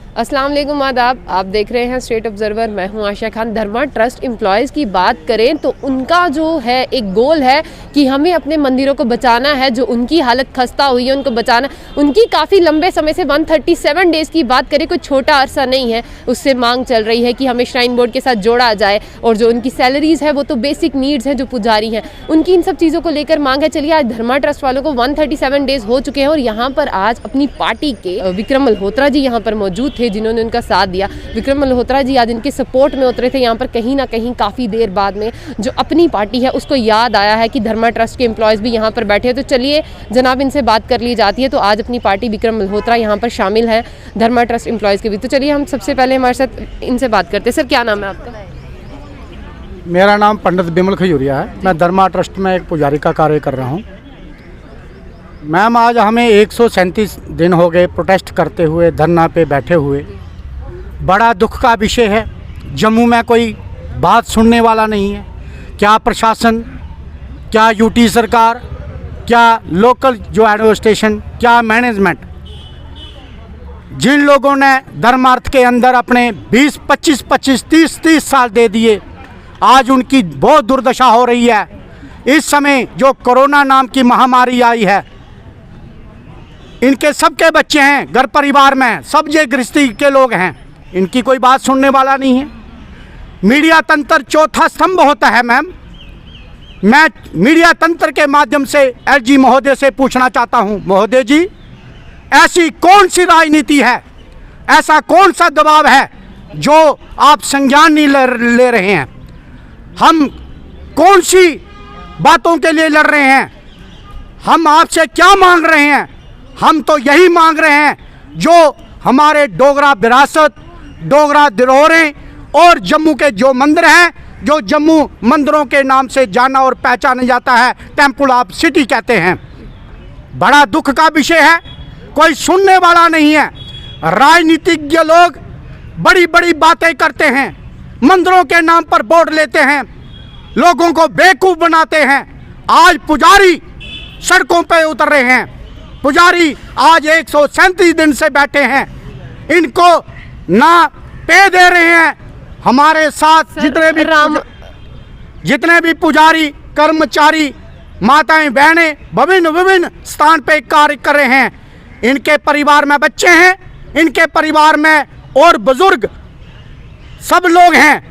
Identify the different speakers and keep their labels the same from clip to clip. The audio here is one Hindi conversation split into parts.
Speaker 1: अस्सलाम वालेकुम, आदाब। आप देख रहे हैं स्टेट ऑब्जर्वर। मैं हूं आशा खान। धर्मा ट्रस्ट एम्प्लॉयज़ की बात करें तो उनका जो है एक गोल है कि हमें अपने मंदिरों को बचाना है। जो उनकी हालत खस्ता हुई है उनको बचाना। उनकी काफ़ी लंबे समय से 137 डेज़ की बात करें, कोई छोटा अरसा नहीं है, उससे मांग चल रही है कि हमें श्राइन बोर्ड के साथ जोड़ा जाए। और जो उनकी सैलरीज़ है वो तो बेसिक नीड्स हैं जो पुजारी हैं उनकी, इन सब चीज़ों को लेकर मांग है। चलिए, आज धर्मा ट्रस्ट वालों को 137 डेज़ हो चुके हैं और यहाँ पर आज अपनी पार्टी के विक्रम मल्होत्रा जी यहाँ पर मौजूद थे जिन्होंने उनका साथ दिया। विक्रम मल्होत्रा जी आज इनके सपोर्ट में उतरे थे यहाँ पर। कहीं ना कहीं काफ़ी देर बाद में जो अपनी पार्टी है उसको याद आया है कि धर्मा ट्रस्ट के एम्प्लॉयज़ भी यहाँ पर बैठे हैं। तो चलिए जनाब, इनसे बात कर ली जाती है। तो आज अपनी पार्टी विक्रम मल्होत्रा यहाँ पर शामिल है धर्मा ट्रस्ट एम्प्लॉयज़ के भी। तो चलिए हम सबसे पहले हमारे साथ इनसे बात करते हैं। सर, क्या नाम है आपका?
Speaker 2: मेरा नाम पंडित बिमल खजूरिया है। मैं धर्मा ट्रस्ट में एक पुजारी का कार्य कर रहा हूँ। मैम, आज हमें 137 दिन हो गए प्रोटेस्ट करते हुए, धरना पे बैठे हुए। बड़ा दुख का विषय है। जम्मू में कोई बात सुनने वाला नहीं है। क्या प्रशासन, क्या यूटी सरकार, क्या लोकल जो एडमिनिस्ट्रेशन, क्या मैनेजमेंट, जिन लोगों ने धर्मार्थ के अंदर अपने 20-25, 30 साल दे दिए, आज उनकी बहुत दुर्दशा हो रही है। इस समय जो कोरोना नाम की महामारी आई है, इनके सबके बच्चे हैं घर परिवार में, सब ये गृहस्थी के लोग हैं, इनकी कोई बात सुनने वाला नहीं है। मीडिया तंत्र चौथा स्तंभ होता है। मैम, मैं मीडिया तंत्र के माध्यम से एलजी महोदय से पूछना चाहता हूं, महोदय जी, ऐसी कौन सी राजनीति है, ऐसा कौन सा दबाव है जो आप संज्ञान नहीं ले रहे हैं? हम कौन सी बातों के लिए लड़ रहे हैं? हम आपसे क्या मांग रहे हैं? हम तो यही मांग रहे हैं जो हमारे डोगरा विरासत, डोगरा धरोहरें और जम्मू के जो मंदिर हैं, जो जम्मू मंदिरों के नाम से जाना और पहचाना जाता है, टेम्पल ऑफ सिटी कहते हैं। बड़ा दुख का विषय है, कोई सुनने वाला नहीं है। राजनीतिज्ञ लोग बड़ी बड़ी बातें करते हैं, मंदिरों के नाम पर बोर्ड लेते हैं, लोगों को बेवकूफ़ बनाते हैं। आज पुजारी सड़कों पर उतर रहे हैं। पुजारी आज 137 दिन से बैठे हैं, इनको ना पे दे रहे हैं। हमारे साथ जितने भी पुजारी, कर्मचारी, माताएं, बहनें विभिन्न स्थान पे कार्य कर रहे हैं, इनके परिवार में बच्चे हैं, इनके परिवार में और बुजुर्ग सब लोग हैं।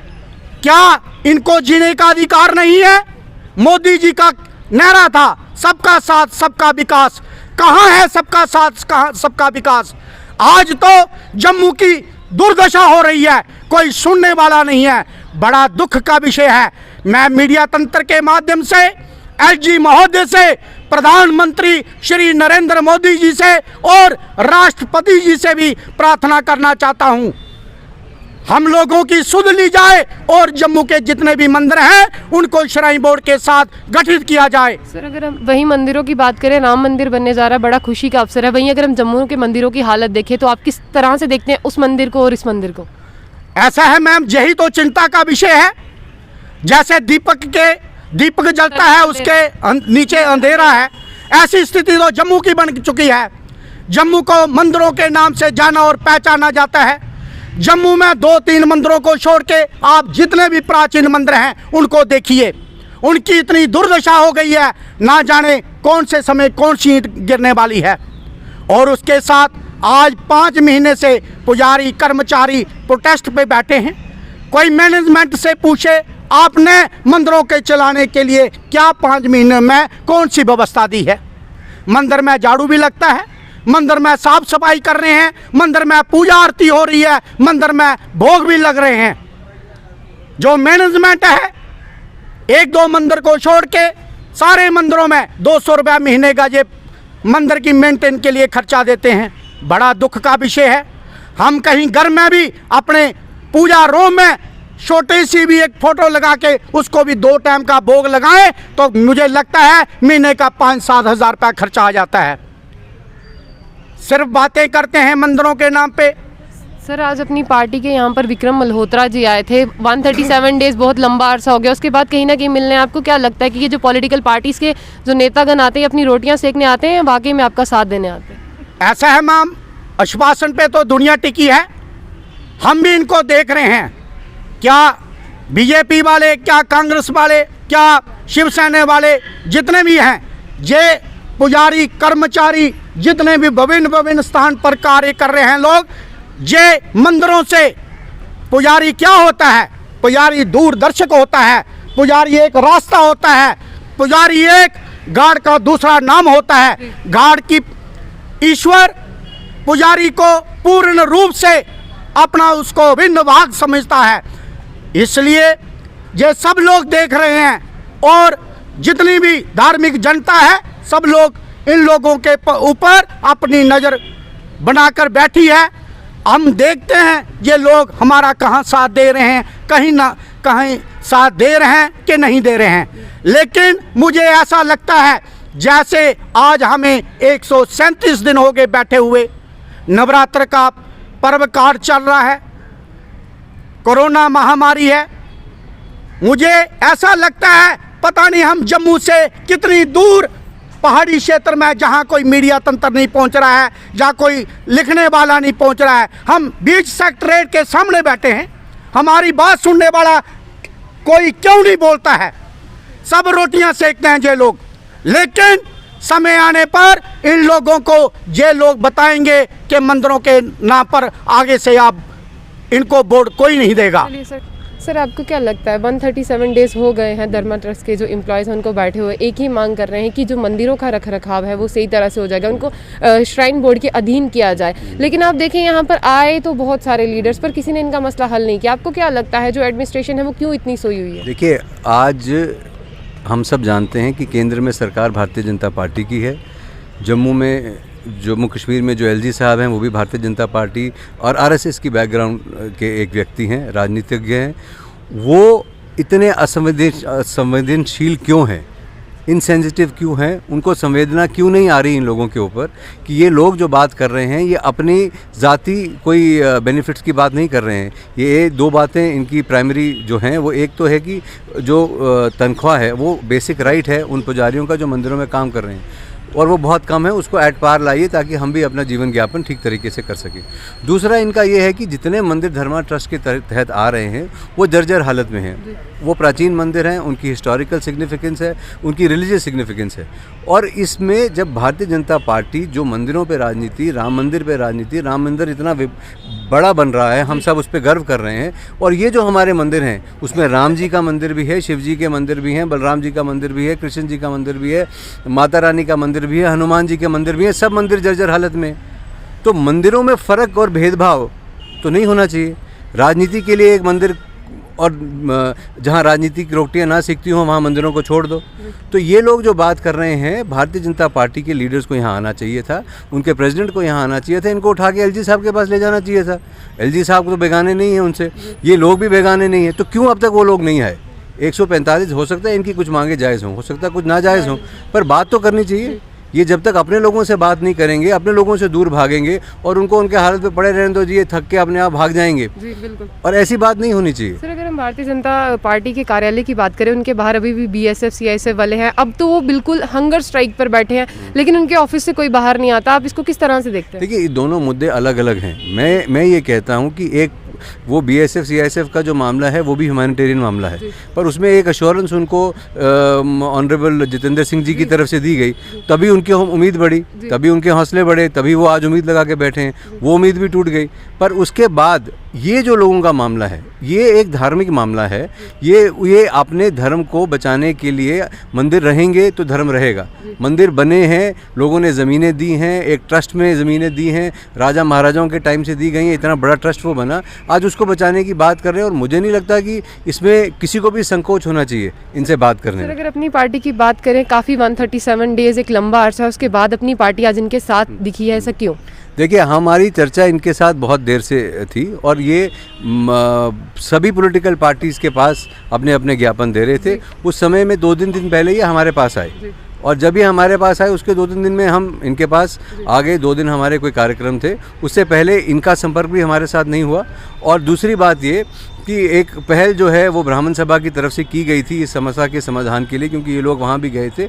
Speaker 2: क्या इनको जीने का अधिकार नहीं है? मोदी जी का नारा था सबका साथ सबका विकास। कहाँ है सबका साथ, कहाँ सबका विकास? आज तो जम्मू की दुर्दशा हो रही है, कोई सुनने वाला नहीं है। बड़ा दुख का विषय है। मैं मीडिया तंत्र के माध्यम से एलजी महोदय से, प्रधानमंत्री श्री नरेंद्र मोदी जी से और राष्ट्रपति जी से भी प्रार्थना करना चाहता हूं, हम लोगों की सुध ली जाए और जम्मू के जितने भी मंदिर हैं उनको श्राइन बोर्ड के साथ गठित किया जाए।
Speaker 1: सर, अगर हम वही मंदिरों की बात करें, राम मंदिर बनने जा रहा है, बड़ा खुशी का अवसर है। वहीं अगर हम जम्मू के मंदिरों की हालत देखें तो आप किस तरह से देखते हैं उस मंदिर को और इस मंदिर को?
Speaker 2: ऐसा है मैम, यही तो चिंता का विषय है। जैसे दीपक जलता है, उसके नीचे अंधेरा है, ऐसी स्थिति तो जम्मू की बन चुकी है। जम्मू को मंदिरों के नाम से जाना और पहचाना जाता है। जम्मू में 2-3 मंदिरों को छोड़ के आप जितने भी प्राचीन मंदिर हैं उनको देखिए, उनकी इतनी दुर्दशा हो गई है, ना जाने कौन से समय कौन सी ईंट गिरने वाली है। और उसके साथ आज 5 महीने से पुजारी, कर्मचारी प्रोटेस्ट पे बैठे हैं। कोई मैनेजमेंट से पूछे, आपने मंदिरों के चलाने के लिए क्या 5 महीने में कौन सी व्यवस्था दी है? मंदिर में झाड़ू भी लगता है, मंदिर में साफ सफाई कर रहे हैं, मंदिर में पूजा आरती हो रही है, मंदिर में भोग भी लग रहे हैं। जो मैनेजमेंट है, 1-2 मंदिर को छोड़ के सारे मंदिरों में 200 रुपया महीने का ये मंदिर की मेंटेन के लिए खर्चा देते हैं। बड़ा दुख का विषय है। हम कहीं घर में भी अपने पूजा रूम में छोटी सी भी एक फोटो लगा के उसको भी 2 टाइम का भोग लगाएं तो मुझे लगता है महीने का 5-7 हज़ार रुपया खर्चा आ जाता है। सिर्फ बातें करते हैं मंदिरों के नाम पे।
Speaker 1: सर, आज अपनी पार्टी के यहाँ पर विक्रम मल्होत्रा जी आए थे। 137 डेज़ बहुत लंबा अरसा हो गया, उसके बाद कहीं ना कहीं मिलने आपको क्या लगता है कि ये जो पॉलिटिकल पार्टीज़ के जो नेतागण आते हैं अपनी रोटियाँ सेकने आते हैं, वाकई में आपका साथ देने आते हैं?
Speaker 2: ऐसा है मैम, आश्वासन पे तो दुनिया टिकी है। हम भी इनको देख रहे हैं, क्या बीजेपी वाले, क्या कांग्रेस वाले, क्या शिवसेना वाले, जितने भी हैं, ये पुजारी कर्मचारी जितने भी विभिन्न स्थान पर कार्य कर रहे हैं लोग, ये मंदिरों से पुजारी क्या होता है? पुजारी दूरदर्शक होता है, पुजारी एक रास्ता होता है, पुजारी एक गार्ड का दूसरा नाम होता है। गार्ड की ईश्वर पुजारी को पूर्ण रूप से अपना उसको भिन्न भाग समझता है। इसलिए ये सब लोग देख रहे हैं और जितनी भी धार्मिक जनता है, सब लोग इन लोगों के ऊपर अपनी नज़र बनाकर बैठी है। हम देखते हैं ये लोग हमारा कहाँ साथ दे रहे हैं, कहीं ना कहीं साथ दे रहे हैं कि नहीं दे रहे हैं। लेकिन मुझे ऐसा लगता है जैसे आज हमें 137 दिन हो गए बैठे हुए, नवरात्र का पर्व काल चल रहा है, कोरोना महामारी है। मुझे ऐसा लगता है पता नहीं हम जम्मू से कितनी दूर पहाड़ी क्षेत्र में, जहाँ कोई मीडिया तंत्र नहीं पहुँच रहा है, जहाँ कोई लिखने वाला नहीं पहुँच रहा है, हम बीच सेक्रेटरीट के सामने बैठे हैं, हमारी बात सुनने वाला कोई क्यों नहीं बोलता है? सब रोटियां सेकते हैं ये लोग। लेकिन समय आने पर इन लोगों को ये लोग बताएंगे कि मंदिरों के नाम पर आगे से आप इनको वोट कोई नहीं देगा।
Speaker 1: सर आपको क्या लगता है 137 डेज हो गए हैं, धर्मा ट्रस्ट के जो एम्प्लॉयज़ हैं उनको बैठे हुए एक ही मांग कर रहे हैं कि जो मंदिरों का रख रखाव है वो सही तरह से हो जाएगा, उनको श्राइन बोर्ड के अधीन किया जाए। लेकिन आप देखें यहाँ पर आए तो बहुत सारे लीडर्स, पर किसी ने इनका मसला हल नहीं किया। आपको क्या लगता है जो एडमिनिस्ट्रेशन है वो क्यों इतनी सोई हुई है?
Speaker 3: देखिए, आज हम सब जानते हैं कि केंद्र में सरकार भारतीय जनता पार्टी की है, जम्मू कश्मीर में जो एलजी साहब हैं वो भी भारतीय जनता पार्टी और आरएसएस की बैकग्राउंड के एक व्यक्ति हैं, राजनीतिज्ञ हैं। वो इतने असंवेदनशील क्यों हैं, इनसेंसिटिव क्यों हैं, उनको संवेदना क्यों नहीं आ रही इन लोगों के ऊपर कि ये लोग जो बात कर रहे हैं ये अपनी ज़ाती कोई बेनिफिट्स की बात नहीं कर रहे हैं। ये दो बातें इनकी प्राइमरी जो हैं वो एक तो है कि जो तनख्वाह है वो बेसिक राइट है उन पुजारियों का जो मंदिरों में काम कर रहे हैं, और वो बहुत कम है, उसको एट पार लाइए ताकि हम भी अपना जीवन यापन ठीक तरीके से कर सकें। दूसरा इनका ये है कि जितने मंदिर धर्मा ट्रस्ट के तहत आ रहे हैं वो जर्जर हालत में हैं। वो प्राचीन मंदिर हैं, उनकी हिस्टोरिकल सिग्निफिकेंस है, उनकी रिलीजियस सिग्निफिकेंस है। और इसमें जब भारतीय जनता पार्टी जो मंदिरों पे राजनीति, राम मंदिर पे राजनीति, राम मंदिर इतना बड़ा बन रहा है, हम सब उस पर गर्व कर रहे हैं, और ये जो हमारे मंदिर हैं उसमें राम जी का मंदिर भी है, शिव जी के मंदिर भी हैं, बलराम जी का मंदिर भी है, कृष्ण जी का मंदिर भी है, माता रानी का मंदिर भी है, हनुमान जी के मंदिर भी हैं, सब मंदिर जर्जर हालत में। तो मंदिरों में फ़र्क और भेदभाव तो नहीं होना चाहिए। राजनीति के लिए एक मंदिर, और जहाँ राजनीति की रोटियाँ ना सीखती हों वहाँ मंदिरों को छोड़ दो। तो ये लोग जो बात कर रहे हैं, भारतीय जनता पार्टी के लीडर्स को यहाँ आना चाहिए था, उनके प्रेसिडेंट को यहाँ आना चाहिए था, इनको उठा के एलजी साहब के पास ले जाना चाहिए था। एलजी साहब को तो बेगाने नहीं है उनसे, ये लोग भी बेगाने नहीं हैं, तो क्यों अब तक वो लोग नहीं आए? 145 हो सकता है इनकी कुछ मांगे जायज़ हों, हो सकता है कुछ ना जायज़ हों, पर बात तो करनी चाहिए। ये जब तक अपने लोगों से बात नहीं करेंगे, अपने लोगों से दूर भागेंगे और उनको उनके हालत पे पड़े रहने दो जी, ये थक के अपने आप भाग जाएंगे।
Speaker 1: जी बिल्कुल।
Speaker 3: और ऐसी बात नहीं होनी चाहिए।
Speaker 1: सर अगर हम भारतीय जनता पार्टी के कार्यालय की बात करें, उनके बाहर अभी भी बीएसएफ सीआईएसएफ वाले हैं, अब तो वो बिल्कुल हंगर स्ट्राइक पर बैठे हैं, लेकिन उनके ऑफिस से कोई बाहर नहीं आता। आप इसको किस तरह से देखते हैं?
Speaker 3: देखिए, ये दोनों मुद्दे अलग अलग हैं। मैं ये कहता हूँ कि एक वो बीएसएफ सीआईएसएफ का जो मामला है वो भी ह्यूमैनिटेरियन मामला है, पर उसमें एक अश्योरेंस उनको ऑनरेबल जितेंद्र सिंह जी की तरफ से दी गई, तभी उनकी उम्मीद बढ़ी, तभी उनके हौसले बढ़े, तभी वो आज उम्मीद लगा के बैठे हैं। वो उम्मीद भी टूट गई। पर उसके बाद ये जो लोगों का मामला है ये एक धार्मिक मामला है। ये अपने धर्म को बचाने के लिए मंदिर रहेंगे तो धर्म रहेगा। मंदिर बने हैं, लोगों ने ज़मीनें दी हैं, एक ट्रस्ट में ज़मीनें दी हैं, राजा महाराजाओं के टाइम से दी गई हैं, इतना बड़ा ट्रस्ट वो बना, आज उसको बचाने की बात कर रहे हैं। और मुझे नहीं लगता कि इसमें किसी को भी संकोच होना चाहिए इनसे बात करने में।
Speaker 1: अगर अपनी पार्टी की बात करें, काफ़ी 137 डेज एक लंबा अर्सा है, उसके बाद अपनी पार्टी आज इनके साथ दिखी है, ऐसा क्यों?
Speaker 3: देखिए, हमारी चर्चा इनके साथ बहुत देर से थी और ये सभी पॉलिटिकल पार्टीज़ के पास अपने अपने ज्ञापन दे रहे थे। उस समय में 2-3 दिन पहले ये हमारे पास आए, और जब ये हमारे पास आए उसके 2-3 दिन में हम इनके पास आ गए। 2 दिन हमारे कोई कार्यक्रम थे, उससे पहले इनका संपर्क भी हमारे साथ नहीं हुआ। और दूसरी बात ये कि एक पहल जो है वो ब्राह्मण सभा की तरफ से की गई थी इस समस्या के समाधान के लिए, क्योंकि ये लोग वहाँ भी गए थे।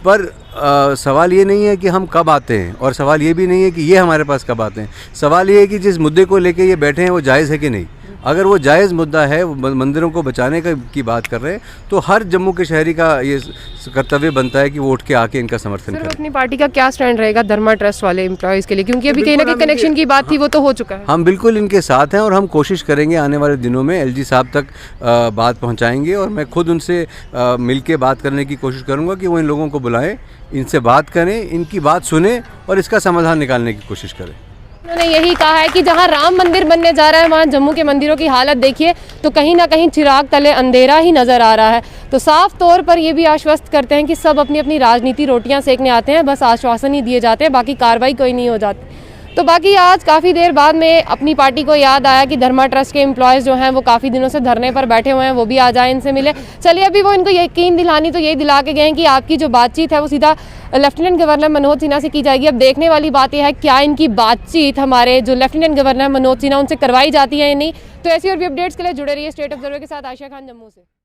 Speaker 3: पर सवाल ये नहीं है कि हम कब आते हैं, और सवाल ये भी नहीं है कि ये हमारे पास कब आते हैं। सवाल ये है कि जिस मुद्दे को लेके ये बैठे हैं वो जायज़ है कि नहीं। अगर वो जायज़ मुद्दा है, वो मंदिरों को बचाने की बात कर रहे हैं, तो हर जम्मू के शहरी का ये कर्तव्य बनता है कि वो उठ के आके इनका समर्थन
Speaker 1: सर,
Speaker 3: करें।
Speaker 1: अपनी पार्टी का क्या स्टैंड रहेगा धर्मा ट्रस्ट वाले एम्प्लॉयज़ के लिए, क्योंकि अभी कहीं ना कहीं कनेक्शन की बात थी, वो तो हो चुका है।
Speaker 3: हम बिल्कुल इनके साथ हैं और हम कोशिश करेंगे आने वाले दिनों में एलजी साहब तक बात पहुंचाएंगे, और मैं खुद उनसे मिल के बात करने की कोशिश करूंगा कि वो इन लोगों को बुलाएं, इनसे बात करें, इनकी बात सुने और इसका समाधान निकालने की कोशिश करें।
Speaker 1: उन्होंने यही कहा है कि जहां राम मंदिर बनने जा रहा है वहां जम्मू के मंदिरों की हालत देखिए तो कहीं ना कहीं चिराग तले अंधेरा ही नज़र आ रहा है। तो साफ तौर पर ये भी आश्वस्त करते हैं कि सब अपनी अपनी राजनीति रोटियां सेकने आते हैं, बस आश्वासन ही दिए जाते हैं, बाकी कार्रवाई कोई नहीं हो जाती। तो बाकी आज काफ़ी देर बाद में अपनी पार्टी को याद आया कि धर्मा ट्रस्ट के एम्प्लॉयज़ जो हैं वो काफ़ी दिनों से धरने पर बैठे हुए हैं, वो भी आ जाए, इनसे मिले। चलिए, अभी वो इनको यकीन दिलानी तो यही दिला के गए हैं कि आपकी जो बातचीत है वो सीधा लेफ्टिनेंट गवर्नर मनोज सिन्हा से की जाएगी। अब देखने वाली बात यह है क्या इनकी बातचीत हमारे जो लेफ्टिनेंट गवर्नर मनोज सिन्हा उनसे करवाई जाती है या नहीं। तो ऐसी और भी अपडेट्स के लिए जुड़े रहिए स्टेट ऑब्जर्वर के साथ। आयशा खान, जम्मू से।